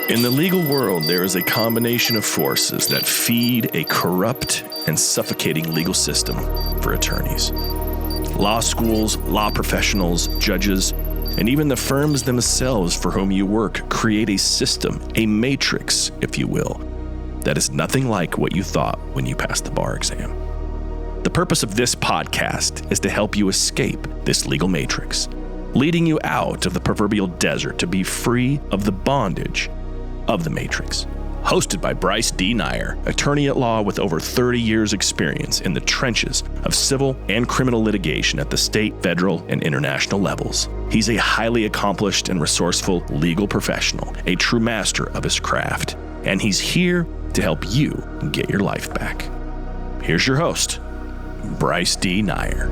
In the legal world, there is a combination of forces that feed a corrupt and suffocating legal system for attorneys. Law schools, law professionals, judges, and even the firms themselves for whom you work create a system, a matrix, if you will, that is nothing like what you thought when you passed the bar exam. The purpose of this podcast is to help you escape this legal matrix, leading you out of the proverbial desert to be free of the bondage of the matrix. Hosted by Bryce D. Nyer, attorney at law with over 30 years experience in the trenches of civil and criminal litigation at the state, federal, and international levels. He's a highly accomplished and resourceful legal professional, a true master of his craft, and he's here to help you get your life back. Here's your host, Bryce D. Nyer.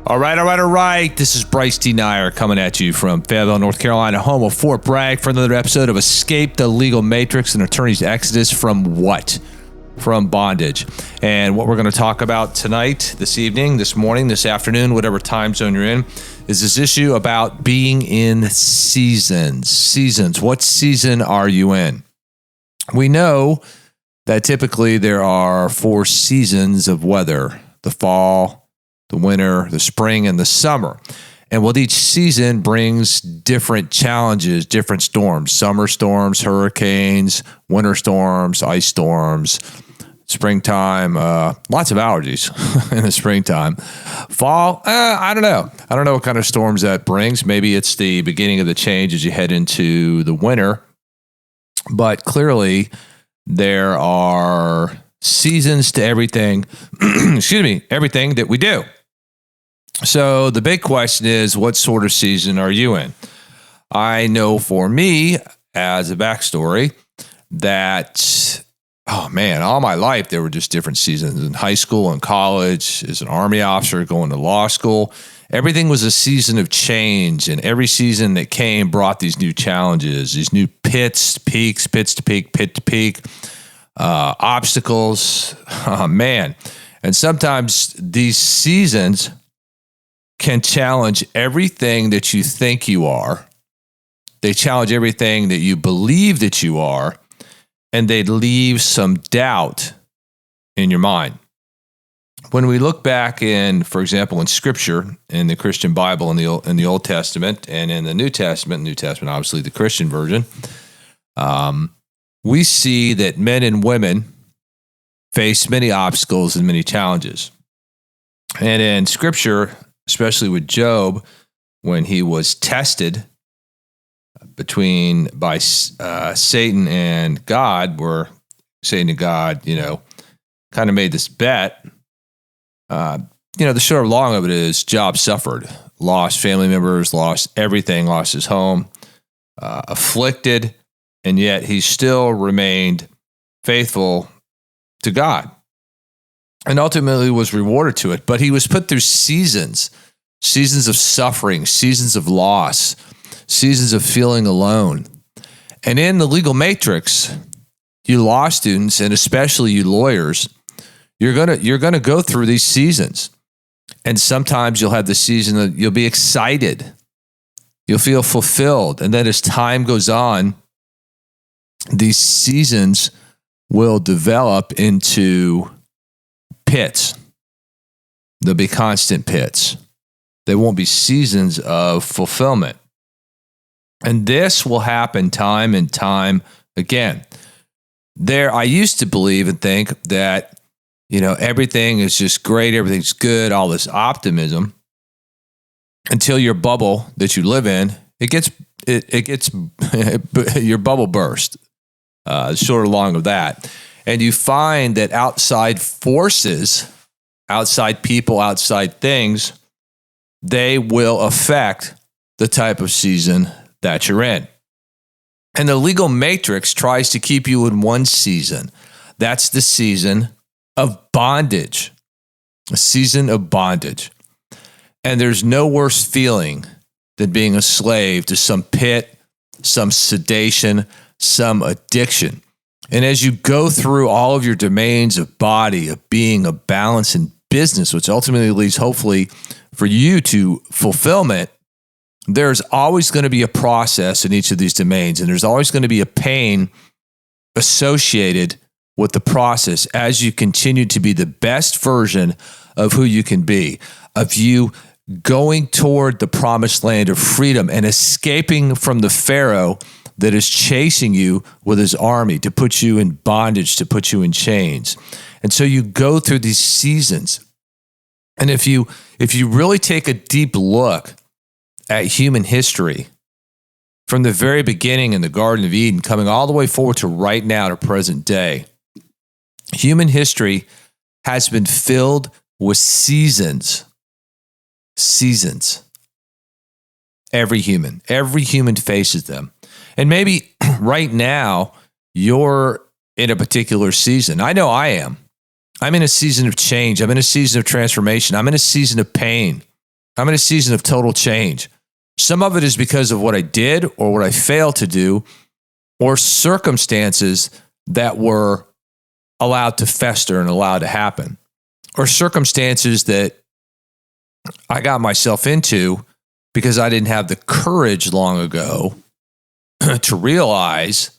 All right. This is Bryce D. Nyer coming at you from Fayetteville, North Carolina, home of Fort Bragg, for another episode of Escape the Legal Matrix, an attorney's exodus from what? From bondage. And what we're going to talk about tonight, this evening, this morning, this afternoon, whatever time zone you're in, is this issue about being in seasons. Seasons. What season are you in? We know that typically there are 4 seasons of weather: the fall, the winter, the spring, and the summer. And with each season brings different challenges, different storms: summer storms, hurricanes, winter storms, ice storms, springtime, lots of allergies in the springtime. Fall, I don't know. I don't know what kind of storms that brings. Maybe it's the beginning of the change as you head into the winter. But clearly, there are seasons to everything, everything that we do. So the big question is, what sort of season are you in? I know for me, as a backstory, that, all my life, there were just different seasons. In high school and college, as an Army officer, going to law school, everything was a season of change. And every season that came brought these new challenges, these new pits to peak, pit to peak, obstacles. And sometimes these seasons can challenge everything that you think you are. They challenge everything that you believe that you are, and they leave some doubt in your mind. When we look back in, for example, in Scripture, in the Christian Bible, in the Old Testament, and in the New Testament, obviously the Christian version, we see that men and women face many obstacles and many challenges. And in Scripture, especially with Job, when he was tested by Satan and God, where Satan and God, kind of made this bet. The short or long of it is Job suffered, lost family members, lost everything, lost his home, afflicted, and yet he still remained faithful to God, and ultimately was rewarded to it. But he was put through seasons of suffering, seasons of loss, seasons of feeling alone. And in the legal matrix, you law students, and especially you lawyers, you're gonna go through these seasons. And sometimes you'll have the season that you'll be excited, you'll feel fulfilled, and then as time goes on, these seasons will develop into pits. There'll be constant pits. There won't be seasons of fulfillment. And this will happen time and time again. I used to believe and think that, everything is just great, everything's good, all this optimism, until your bubble that you live in, it gets your bubble burst. Short or long of that. And you find that outside forces, outside people, outside things, they will affect the type of season that you're in. And the legal matrix tries to keep you in one season. That's the season of bondage, a season of bondage. And there's no worse feeling than being a slave to some pit, some sedation, some addiction. And as you go through all of your domains of body, of being, of balance, and business, which ultimately leads hopefully for you to fulfillment, there's always going to be a process in each of these domains, and there's always going to be a pain associated with the process as you continue to be the best version of who you can be, of you going toward the promised land of freedom and escaping from the Pharaoh that is chasing you with his army to put you in bondage, to put you in chains. And so you go through these seasons. And if you really take a deep look at human history, from the very beginning in the Garden of Eden, coming all the way forward to right now to present day, human history has been filled with seasons. Seasons. Every human faces them. And maybe right now, you're in a particular season. I know I am. I'm in a season of change. I'm in a season of transformation. I'm in a season of pain. I'm in a season of total change. Some of it is because of what I did or what I failed to do, or circumstances that were allowed to fester and allowed to happen, or circumstances that I got myself into because I didn't have the courage long ago to realize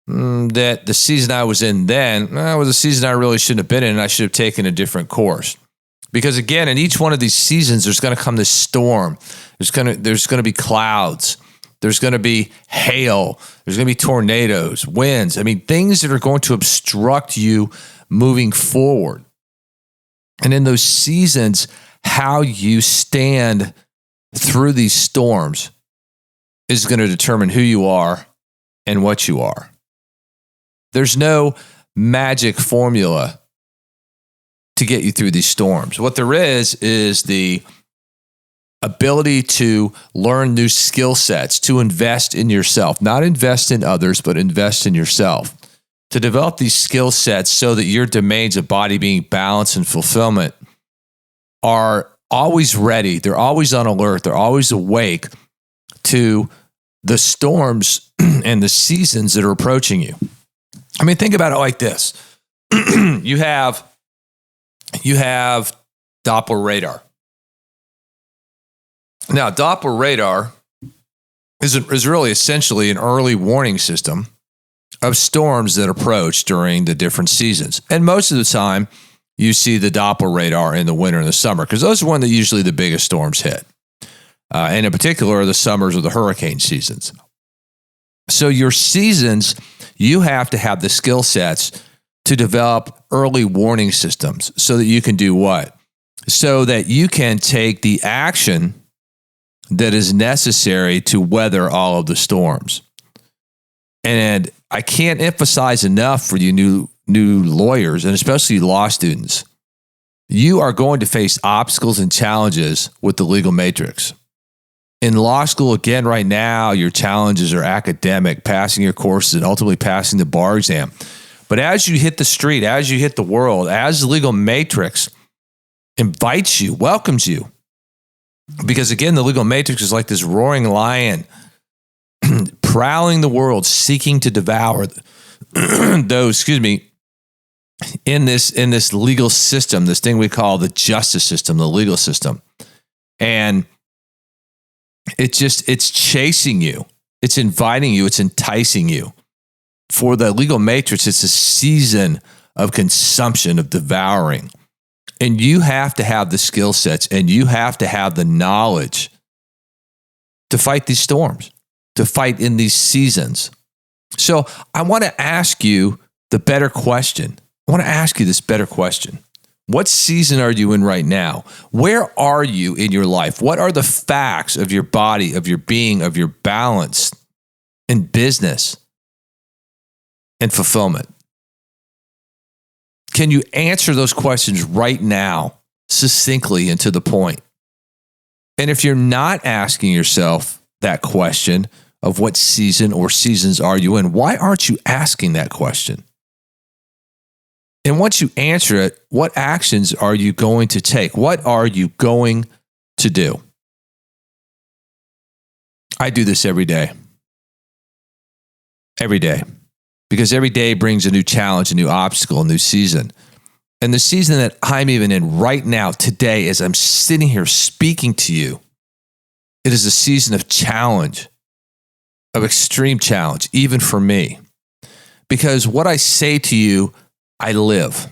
that the season I was in then was a season I really shouldn't have been in, and I should have taken a different course. Because again, in each one of these seasons, there's going to come this storm. There's going to be clouds. There's going to be hail. There's going to be tornadoes, winds. I mean, things that are going to obstruct you moving forward. And in those seasons, how you stand through these storms is going to determine who you are and what you are. There's no magic formula to get you through these storms. What there is the ability to learn new skill sets, to invest in yourself, not invest in others, but invest in yourself, to develop these skill sets so that your domains of body, being, balance, and fulfillment are always ready. They're always on alert. They're always awake to the storms and the seasons that are approaching you. I mean, think about it like this. You have Doppler radar. Now, Doppler radar is really essentially an early warning system of storms that approach during the different seasons. And most of the time, you see the Doppler radar in the winter and the summer, because those are when usually the biggest storms hit. And in particular, the summers or the hurricane seasons. So your seasons, you have to have the skill sets to develop early warning systems so that you can do what? So that you can take the action that is necessary to weather all of the storms. And I can't emphasize enough for you new lawyers, and especially law students, you are going to face obstacles and challenges with the legal matrix. In law school, again, right now, your challenges are academic, passing your courses, and ultimately passing the bar exam. But as you hit the street, as you hit the world, as the legal matrix invites you, welcomes you, because again, the legal matrix is like this roaring lion prowling the world, seeking to devour those, in this legal system, this thing we call the justice system, the legal system. And it's chasing you. It's inviting you. It's enticing you. For the legal matrix, it's a season of consumption, of devouring. And you have to have the skill sets and you have to have the knowledge to fight these storms, to fight in these seasons. So I want to ask you the better question. I want to ask you this better question. What season are you in right now? Where are you in your life? What are the facts of your body, of your being, of your balance in business and fulfillment? Can you answer those questions right now, succinctly and to the point? And if you're not asking yourself that question of what season or seasons are you in, why aren't you asking that question? And once you answer it, what actions are you going to take? What are you going to do? I do this every day. Every day. Because every day brings a new challenge, a new obstacle, a new season. And the season that I'm even in right now, today, as I'm sitting here speaking to you, It is a season of challenge, of extreme challenge, even for me. Because what I say to you, I live.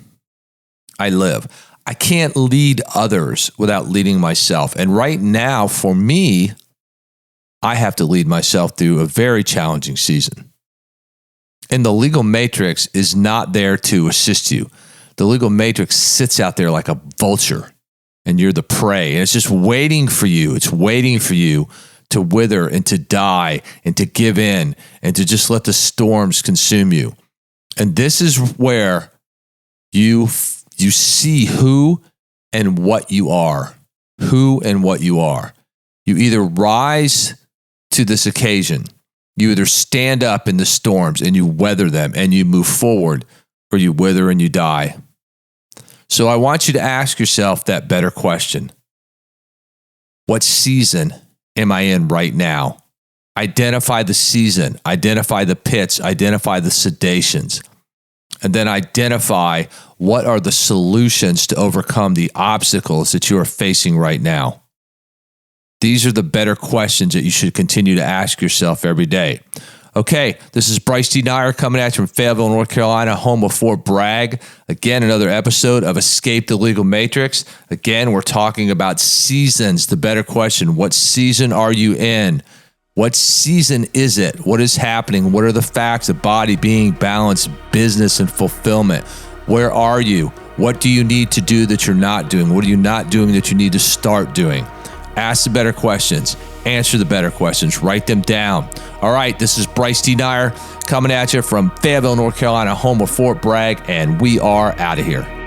I live. I can't lead others without leading myself. And right now, for me, I have to lead myself through a very challenging season. And the legal matrix is not there to assist you. The legal matrix sits out there like a vulture, and you're the prey. And it's just waiting for you. It's waiting for you to wither and to die and to give in and to just let the storms consume you. And this is where you see who and what you are. Who and what you are. You either rise to this occasion, you either stand up in the storms and you weather them and you move forward, or you wither and you die. So I want you to ask yourself that better question. What season am I in right now? Identify the season, identify the pits, identify the sedations, and then identify what are the solutions to overcome the obstacles that you are facing right now. These are the better questions that you should continue to ask yourself every day. Okay, this is Bryce D. Nyer coming at you from Fayetteville, North Carolina, home of Fort Bragg. Again, another episode of Escape the Legal Matrix. Again, we're talking about seasons. The better question, what season are you in? What season is it? What is happening? What are the facts of body, being, balance, business, and fulfillment? Where are you? What do you need to do that you're not doing? What are you not doing that you need to start doing? Ask the better questions. Answer the better questions. Write them down. All right, this is Bryce D. Nyer coming at you from Fayetteville, North Carolina, home of Fort Bragg, and we are out of here.